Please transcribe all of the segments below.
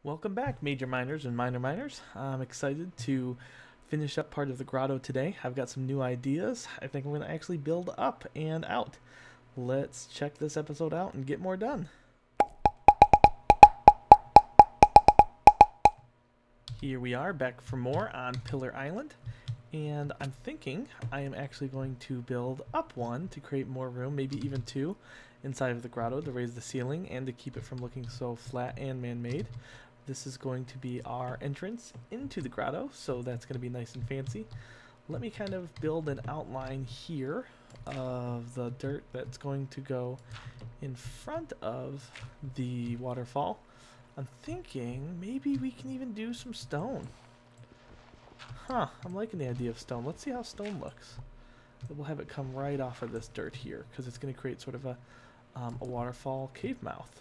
Welcome back, major miners and minor miners. I'm excited to finish up part of the grotto today. I've got some new ideas. I think I'm going to actually build up and out. Let's check this episode out and get more done. Here we are, back for more on Pillar Island. And I'm thinking I am actually going to build up one to create more room, maybe even two, inside of the grotto to raise the ceiling and to keep it from looking so flat and man-made. This is going to be our entrance into the grotto, so that's going to be nice and fancy. Let me kind of build an outline here of the dirt that's going to go in front of the waterfall. I'm thinking maybe we can even do some stone. I'm liking the idea of stone. Let's see how stone looks. We'll have it come right off of this dirt here because it's going to create sort of a waterfall cave mouth.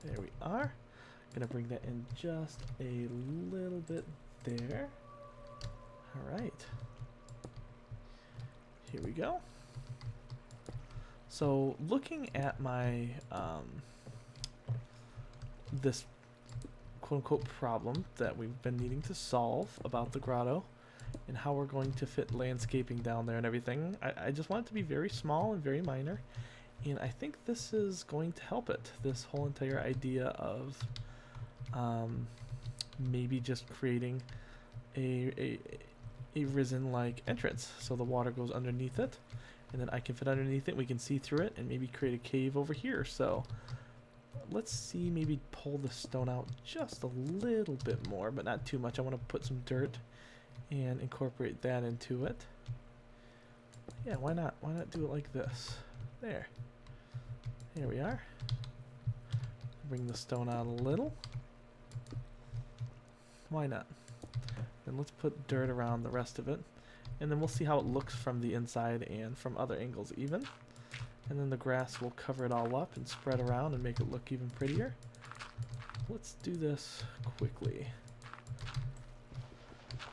There we are. Gonna bring that in just a little bit there. All right. Here we go. So looking at my this quote-unquote problem that we've been needing to solve about the grotto and how we're going to fit landscaping down there and everything, I just want it to be very small and very minor. And I think this is going to help it. This whole entire idea of maybe just creating a risen-like entrance. So the water goes underneath it, and then I can fit underneath it. We can see through it and maybe create a cave over here. So let's see, maybe pull the stone out just a little bit more, but not too much. I want to put some dirt and incorporate that into it. Yeah, why not? Why not do it like this? There. Here we are. Bring the stone out a little. Why not? Then let's put dirt around the rest of it. And then we'll see how it looks from the inside and from other angles even. And then the grass will cover it all up and spread around and make it look even prettier. Let's do this quickly.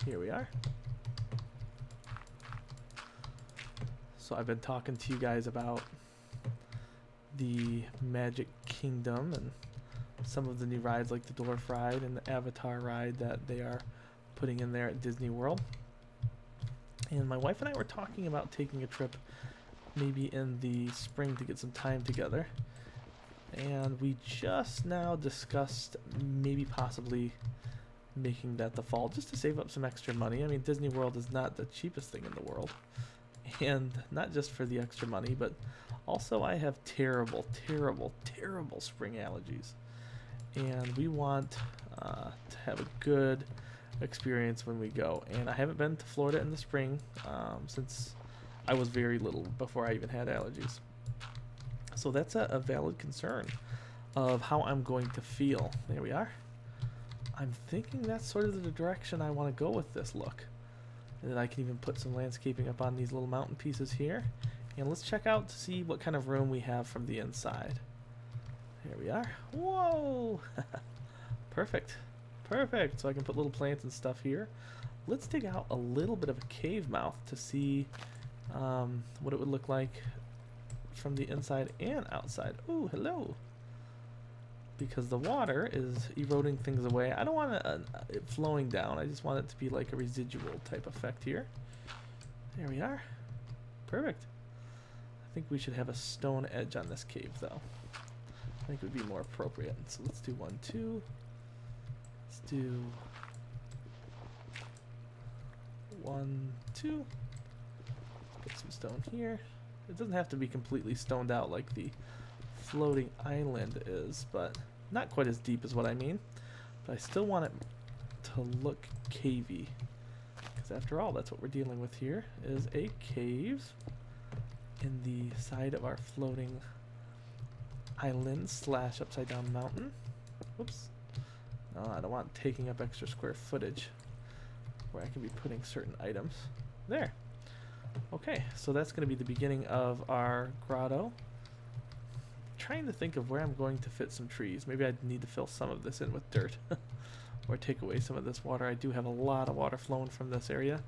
Here we are. So I've been talking to you guys about the Magic Kingdom and some of the new rides like the Dwarf ride and the Avatar ride that they are putting in there at Disney World. And my wife and I were talking about taking a trip maybe in the spring to get some time together. And we just now discussed maybe possibly making that the fall just to save up some extra money. I mean, Disney World is not the cheapest thing in the world. And not just for the extra money, but also I have terrible spring allergies. And we want to have a good experience when we go. And I haven't been to Florida in the spring since I was very little, before I even had allergies. So that's a valid concern of how I'm going to feel. There we are. I'm thinking that's sort of the direction I want to go with this look. And then I can even put some landscaping up on these little mountain pieces here. And let's check out to see what kind of room we have from the inside. Here we are. Whoa! Perfect. Perfect. So I can put little plants and stuff here. Let's dig out a little bit of a cave mouth to see what it would look like from the inside and outside. Ooh, hello. Because the water is eroding things away. I don't want it flowing down. I just want it to be like a residual type effect here. There we are. Perfect. I think we should have a stone edge on this cave, though. I think it would be more appropriate. So let's do 1, 2. Let's do 1, 2. Put some stone here. It doesn't have to be completely stoned out like the floating island is, but not quite as deep as what I mean. But I still want it to look cavey, because after all, that's what we're dealing with here, is a cave in the side of our floating island slash upside down mountain. Whoops. No, I don't want taking up extra square footage where I can be putting certain items. There. Okay, so that's going to be the beginning of our grotto. Trying to think of where I'm going to fit some trees. Maybe I need to fill some of this in with dirt or take away some of this water. I do have a lot of water flowing from this area.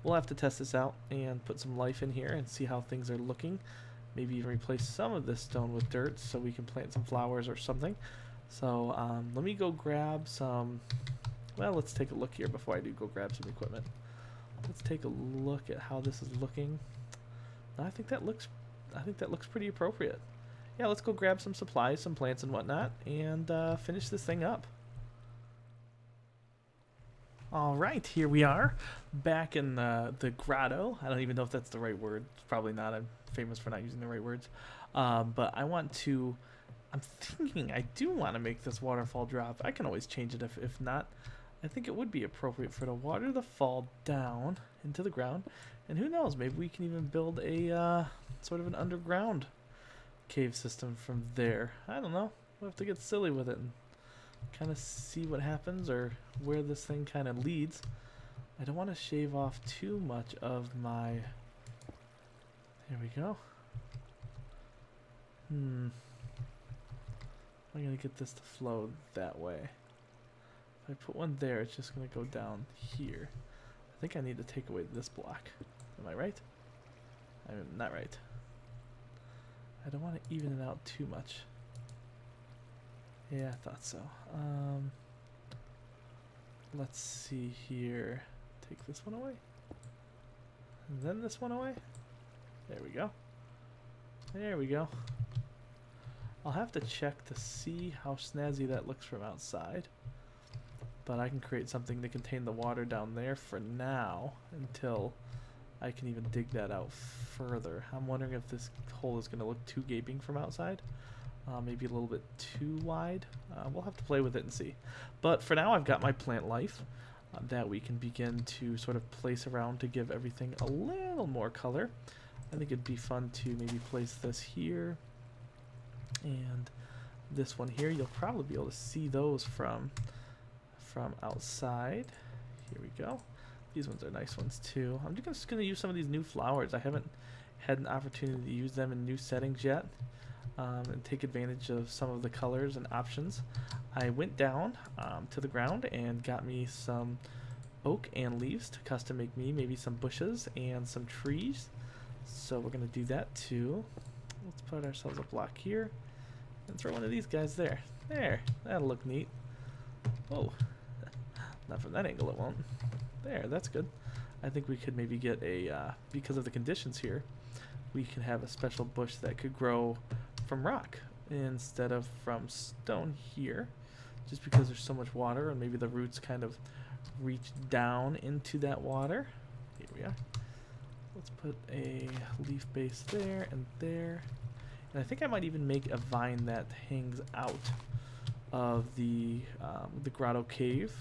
We'll have to test this out and put some life in here and see how things are looking. Maybe even replace some of this stone with dirt so we can plant some flowers or something. So let me go grab some. Well, let's take a look here before I do go grab some equipment. Let's take a look at how this is looking. I think that looks pretty appropriate. Yeah, let's go grab some supplies, some plants and whatnot, and finish this thing up. All right, here we are, back in the grotto. I don't even know if that's the right word. It's probably not. I'm famous for not using the right words. But I'm thinking I do want to make this waterfall drop. I can always change it if not. I think it would be appropriate for the water to fall down into the ground. And who knows, maybe we can even build a sort of an underground cave system from there. I don't know. We'll have to get silly with it and kind of see what happens or where this thing kind of leads. I don't want to shave off too much of my... There we go. I'm going to get this to flow that way. If I put one there, it's just going to go down here. I think I need to take away this block. Am I right? I'm not right. I don't want to even it out too much. Yeah, I thought so. Let's see here. Take this one away. And then this one away. There we go. There we go. I'll have to check to see how snazzy that looks from outside. But I can create something to contain the water down there for now until I can even dig that out further. I'm wondering if this hole is going to look too gaping from outside. Maybe a little bit too wide. We'll have to play with it and see. But for now, I've got my plant life that we can begin to sort of place around to give everything a little more color. I think it'd be fun to maybe place this here and this one here. You'll probably be able to see those from outside. Here we go. These ones are nice ones too. I'm just going to use some of these new flowers. I haven't had an opportunity to use them in new settings yet. And take advantage of some of the colors and options. I went down to the ground and got me some oak and leaves to custom make me maybe some bushes and some trees. So we're going to do that too. Let's put ourselves a block here and throw one of these guys there. There, that'll look neat. Whoa, not from that angle it won't. There, that's good. I think we could maybe get a, because of the conditions here, we can have a special bush that could grow from rock instead of from stone here, just because there's so much water and maybe the roots kind of reach down into that water. Here we are. Let's put a leaf base there and there, and I think I might even make a vine that hangs out of the grotto cave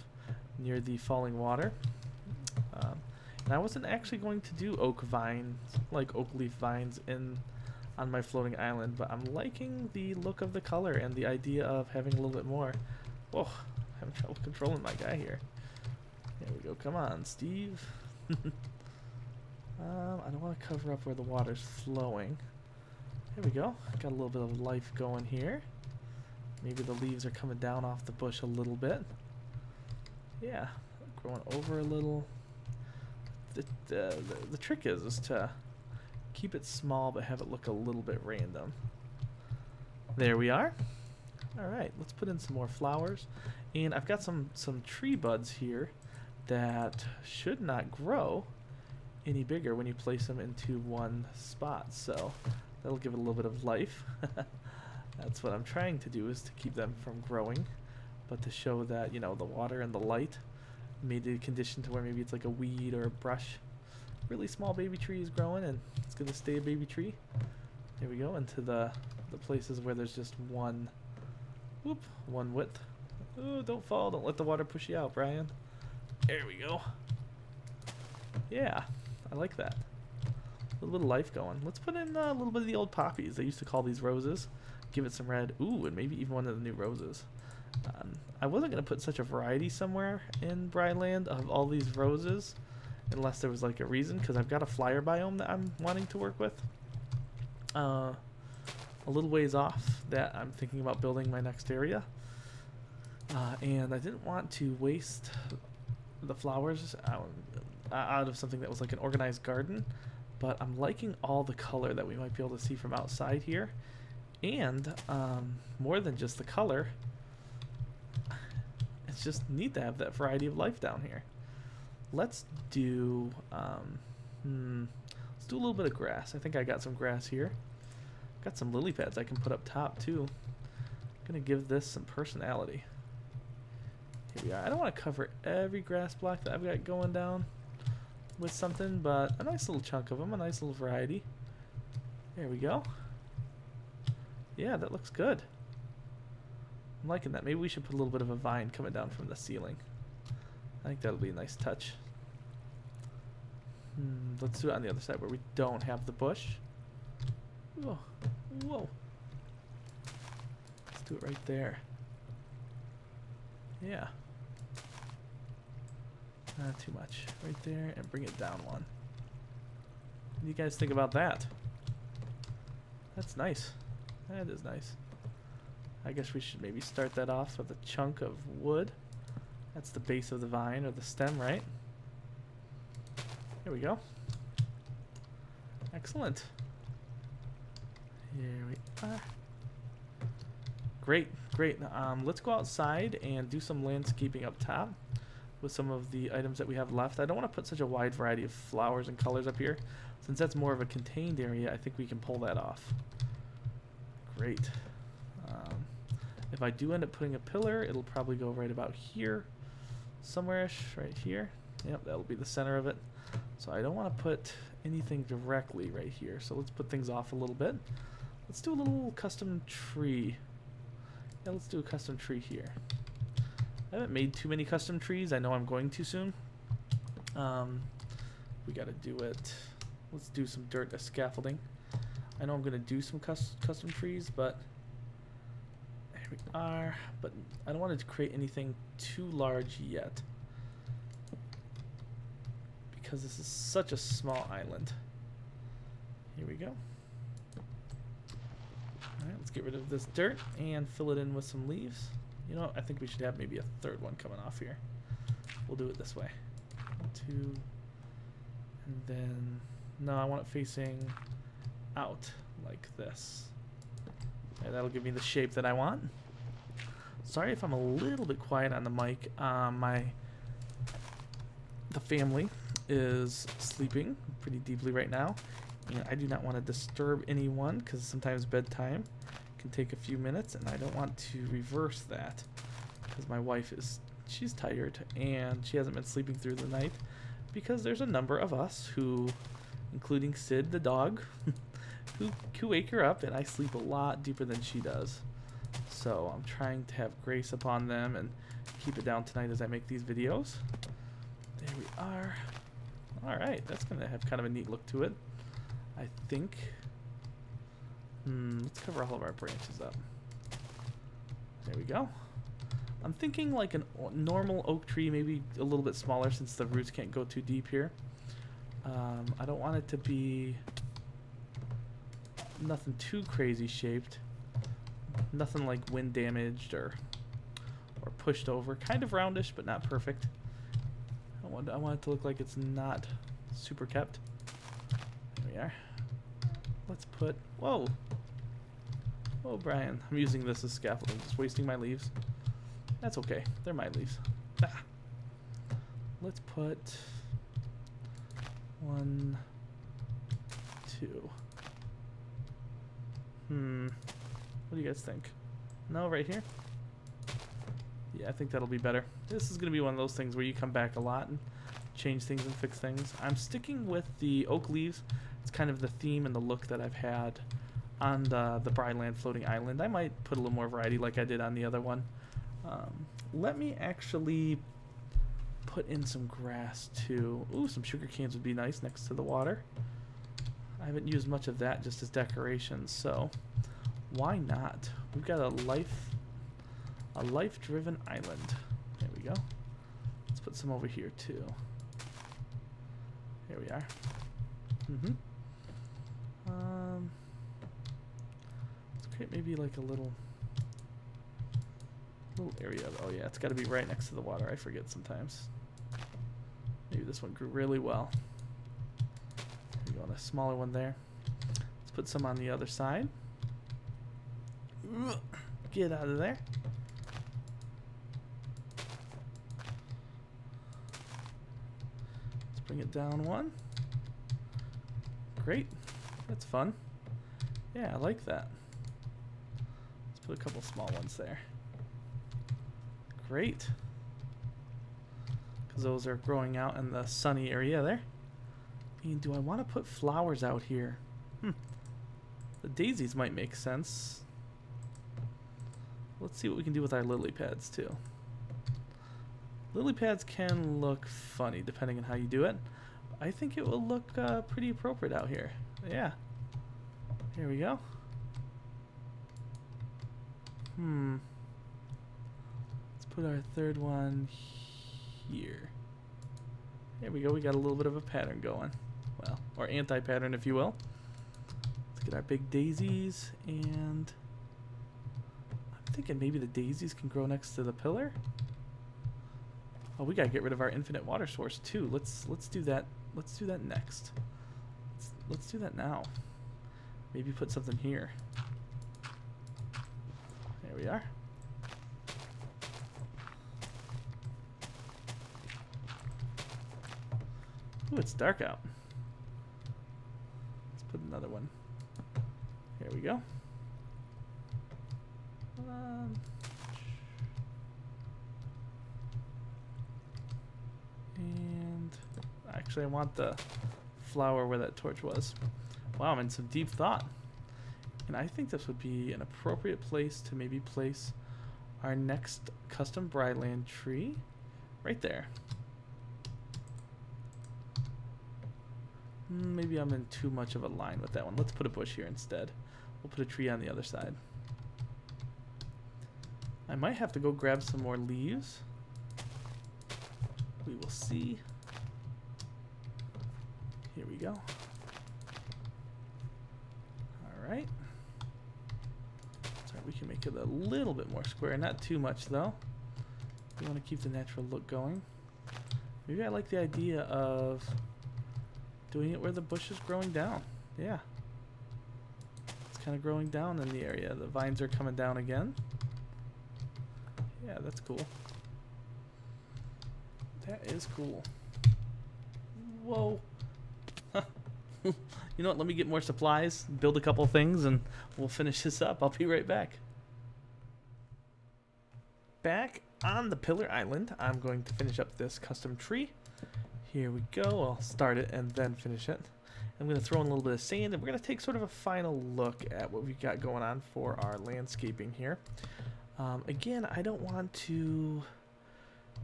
near the falling water. And I wasn't actually going to do oak vines, like oak leaf vines on my floating island, but I'm liking the look of the color and the idea of having a little bit more. Whoa, I'm having trouble controlling my guy here. There we go. Come on, Steve. I don't want to cover up where the water's flowing. There we go. Got a little bit of life going here. Maybe the leaves are coming down off the bush a little bit. Yeah, growing over a little. The trick is to keep it small but have it look a little bit random. There we are. Alright, let's put in some more flowers. And I've got some tree buds here that should not grow any bigger when you place them into one spot. So that'll give it a little bit of life. That's what I'm trying to do, is to keep them from growing, but to show that, you know, the water and the light made it a condition to where maybe it's like a weed or a brush. Really small baby tree is growing, and it's going to stay a baby tree. There we go, into the places where there's just one width. Oh, don't fall. Don't let the water push you out, Brian. There we go. Yeah, I like that. A little bit of life going. Let's put in a little bit of the old poppies. They used to call these roses. Give it some red. Ooh, and maybe even one of the new roses. I wasn't going to put such a variety somewhere in Briland of all these roses, unless there was like a reason, because I've got a flyer biome that I'm wanting to work with. A little ways off that I'm thinking about building my next area. And I didn't want to waste the flowers out of something that was like an organized garden, but I'm liking all the color that we might be able to see from outside here. And more than just the color, it's just neat to have that variety of life down here. Let's do let's do a little bit of grass. I think I got some grass here. Got some lily pads I can put up top too. Gonna give this some personality. Here we are. I don't want to cover every grass block that I've got going down with something, but a nice little chunk of them, a nice little variety. There we go. Yeah, that looks good. I'm liking that. Maybe we should put a little bit of a vine coming down from the ceiling. I think that'll be a nice touch. Let's do it on the other side where we don't have the bush. Whoa. Whoa. Let's do it right there. Yeah. Not too much. Right there, and bring it down one. What do you guys think about that? That's nice. That is nice. I guess we should maybe start that off with a chunk of wood. That's the base of the vine, or the stem, right? There we go. Excellent. Here we are. Great, great. Let's go outside and do some landscaping up top with some of the items that we have left. I don't want to put such a wide variety of flowers and colors up here. Since that's more of a contained area, I think we can pull that off. Great. If I do end up putting a pillar, it'll probably go right about here. Somewhere-ish, right here. Yep, that'll be the center of it. So I don't want to put anything directly right here. So let's put things off a little bit. Let's do a little custom tree. Yeah, let's do a custom tree here. I haven't made too many custom trees. I know I'm going to soon. We got to do it. Let's do some dirt as scaffolding. I know I'm going to do some custom trees, but here we are. But I don't want to create anything too large yet, because this is such a small island. Here we go. Alright, let's get rid of this dirt and fill it in with some leaves. You know what? I think we should have maybe a third one coming off here. We'll do it this way. 2, and then, no, I want it facing out like this. Okay, that'll give me the shape that I want. Sorry if I'm a little bit quiet on the mic. The family is sleeping pretty deeply right now, and I do not want to disturb anyone because sometimes bedtime can take a few minutes, and I don't want to reverse that because my wife she's tired and she hasn't been sleeping through the night because there's a number of us who, including Sid the dog, who wake her up, and I sleep a lot deeper than she does. So I'm trying to have grace upon them and keep it down tonight as I make these videos. There we are. Alright, that's going to have kind of a neat look to it, I think. Let's cover all of our branches up. There we go. I'm thinking like a normal oak tree, maybe a little bit smaller since the roots can't go too deep here. I don't want it to be nothing too crazy shaped. Nothing like wind damaged or pushed over. Kind of roundish, but not perfect. I want it to look like it's not super kept. There we are. Let's put... Whoa! Whoa, Brian. I'm using this as scaffolding. Just wasting my leaves. That's okay. They're my leaves. Ah. Let's put... 1, 2. What do you guys think? No, right here? Yeah, I think that'll be better. This is going to be one of those things where you come back a lot and change things and fix things. I'm sticking with the oak leaves. It's kind of the theme and the look that I've had on the Briland floating island. I might put a little more variety like I did on the other one. Let me actually put in some grass too. Ooh, some sugar cans would be nice next to the water. I haven't used much of that just as decoration, so why not? We've got a life-driven island. There we go. Let's put some over here too. Here we are. Let's create maybe like a little area. Oh yeah, it's got to be right next to the water. I forget sometimes. Maybe this one grew really well. There we go, a smaller one there. Let's put some on the other side. Get out of there. bring it down one. Great. That's fun. Yeah, I like that. Let's put a couple small ones there. Great. Because those are growing out in the sunny area there. And do I want to put flowers out here? The daisies might make sense. Let's see what we can do with our lily pads too. Lily pads can look funny depending on how you do it. I think it will look pretty appropriate out here. Yeah. Here we go. Let's put our third one here. There we go. We got a little bit of a pattern going. Well, or anti-pattern, if you will. Let's get our big daisies, and I'm thinking maybe the daisies can grow next to the pillar. Oh, we gotta get rid of our infinite water source too. Let's do that. Let's do that next. Let's do that now. Maybe put something here. There we are. Ooh, it's dark out. Let's put another one. There we go. And actually, I want the flower where that torch was. Wow, I'm in some deep thought. And I think this would be an appropriate place to maybe place our next custom Briland tree right there. Maybe I'm in too much of a line with that one. Let's put a bush here instead. We'll put a tree on the other side. I might have to go grab some more leaves. We will see. Here we go. Alright. Sorry, we can make it a little bit more square. Not too much though. We want to keep the natural look going. Maybe I like the idea of doing it where the bush is growing down. Yeah. It's kind of growing down in the area. The vines are coming down again. Yeah, that's cool. That is cool. Whoa. You know what? Let me get more supplies, build a couple things, and we'll finish this up. I'll be right back. Back on the Pillar Island, I'm going to finish up this custom tree. Here we go. I'll start it and then finish it. I'm going to throw in a little bit of sand, and we're going to take sort of a final look at what we've got going on for our landscaping here. Again, I don't want to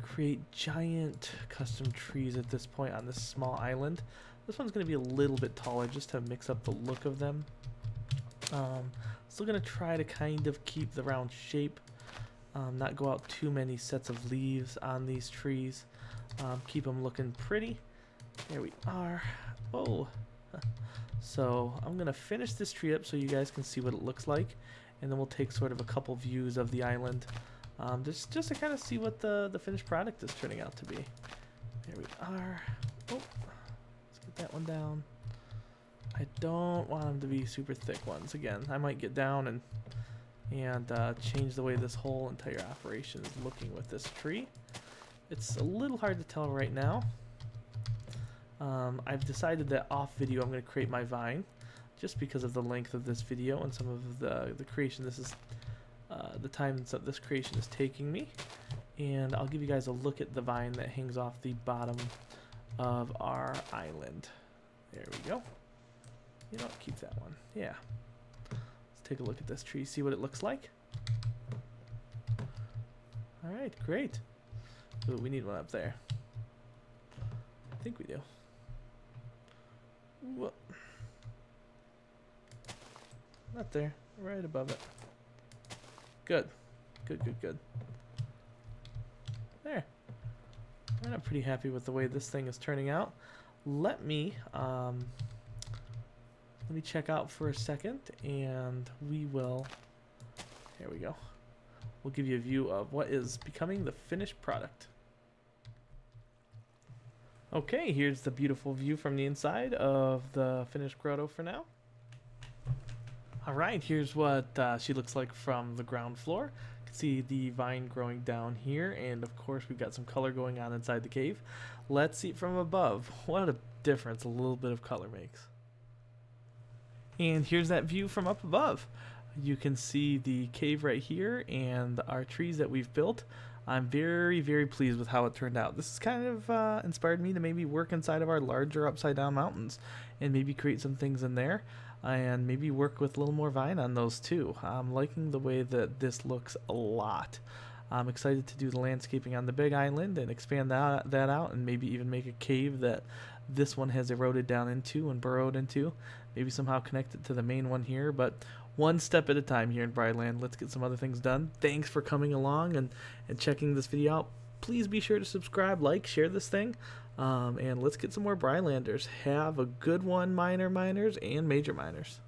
create giant custom trees at this point on this small island. This one's going to be a little bit taller just to mix up the look of them. Still going to try to kind of keep the round shape, not go out too many sets of leaves on these trees. Keep them looking pretty. There we are. Whoa. So I'm going to finish this tree up so you guys can see what it looks like. And then we'll take sort of a couple views of the island. Just to kind of see what the finished product is turning out to be. There we are. Oh, let's get that one down. I don't want them to be super thick ones. Again, I might get down and change the way this whole entire operation is looking with this tree. It's a little hard to tell right now. I've decided that off video I'm going to create my vine, just because of the length of this video and some of the creation. This is the time that this creation is taking me, and I'll give you guys a look at the vine that hangs off the bottom of our island. There we go. You know what, keep that one. Yeah. Let's take a look at this tree, see what it looks like. Alright, great. Ooh, we need one up there. I think we do. Whoa. Not there, right above it. Good. Good, good, good. There. And I'm pretty happy with the way this thing is turning out. Let me check out for a second, and we will, there we go. We'll give you a view of what is becoming the finished product. Okay, here's the beautiful view from the inside of the finished grotto for now. Alright, here's what she looks like from the ground floor. You can see the vine growing down here, and of course we've got some color going on inside the cave. Let's see it from above. What a difference a little bit of color makes. And here's that view from up above. You can see the cave right here and our trees that we've built. I'm very, very pleased with how it turned out. This has kind of inspired me to maybe work inside of our larger upside down mountains and maybe create some things in there and maybe work with a little more vine on those too. I'm liking the way that this looks a lot. I'm excited to do the landscaping on the big island and expand that out and maybe even make a cave that this one has eroded down into and burrowed into. Maybe somehow connect it to the main one here, but one step at a time here in Briland. Let's get some other things done. Thanks for coming along and checking this video out. Please be sure to subscribe, like, share this thing, and let's get some more Brilanders. Have a good one, miners and major miners.